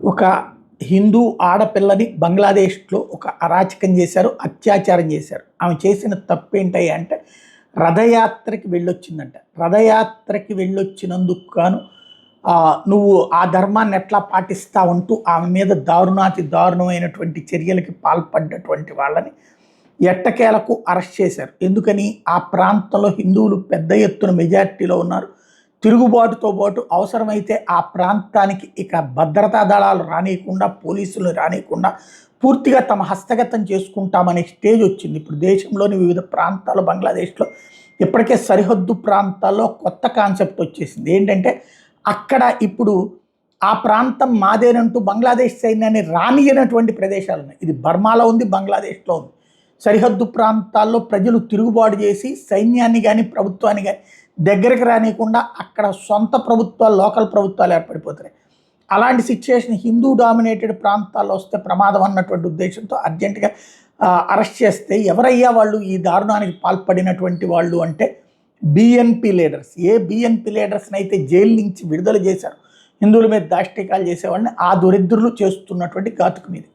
ఒక హిందూ ఆడపిల్లని బంగ్లాదేశ్లో ఒక అరాచకం చేశారు, అత్యాచారం చేశారు. ఆమె చేసిన తప్పేంటి అంటే రథయాత్రకి వెళ్ళొచ్చిందంట. రథయాత్రకి వెళ్ళొచ్చినందుకు గాను నువ్వు ఆ ధర్మాన్ని ఎట్లా పాటిస్తావంటూ ఆమె మీద దారుణాతి దారుణమైనటువంటి చర్యలకి పాల్పడ్డటువంటి వాళ్ళని ఎట్టకేలకు అరెస్ట్ చేశారు. ఎందుకని? ఆ ప్రాంతంలో హిందువులు పెద్ద ఎత్తున మెజారిటీలో ఉన్నారు. తిరుగుబాటుతో పాటు అవసరమైతే ఆ ప్రాంతానికి ఇక భద్రతా దళాలు రానియకుండా, పోలీసులు రానియకుండా పూర్తిగా తమ హస్తగతం చేసుకుంటామనే స్టేజ్ వచ్చింది. ఇప్పుడు దేశంలోని వివిధ ప్రాంతాలు, బంగ్లాదేశ్లో ఇప్పటికే సరిహద్దు ప్రాంతాల్లో కొత్త కాన్సెప్ట్ వచ్చేసింది. ఏంటంటే అక్కడ ఇప్పుడు ఆ ప్రాంతం మాదేనంటూ బంగ్లాదేశ్ సైన్యాన్ని రానియనటువంటి ప్రదేశాలు ఉన్నాయి. ఇది బర్మాలో ఉంది, బంగ్లాదేశ్లో ఉంది. సరిహద్దు ప్రాంతాల్లో ప్రజలు తిరుగుబాటు చేసి సైన్యాన్ని కానీ ప్రభుత్వాన్ని కానీ దగ్గరికి రానియకుండా అక్కడ సొంత ప్రభుత్వాలు, లోకల్ ప్రభుత్వాలు ఏర్పడిపోతున్నాయి. అలాంటి సిచ్యువేషన్ హిందూ డామినేటెడ్ ప్రాంతాల్లో వస్తే ప్రమాదం అన్నటువంటి ఉద్దేశంతో అర్జెంటుగా అరెస్ట్ చేస్తే ఎవరయ్యా వాళ్ళు ఈ దారుణానికి పాల్పడినటువంటి వాళ్ళు అంటే బిఎన్పి లీడర్స్. ఏ బిఎన్పి లీడర్స్ని అయితే జైలు నుంచి విడుదల చేశారు హిందువుల మీద దాష్టికాలు చేసేవాళ్ళని, ఆ దరిద్రులు చేస్తున్నటువంటి ఘాతుకు మీద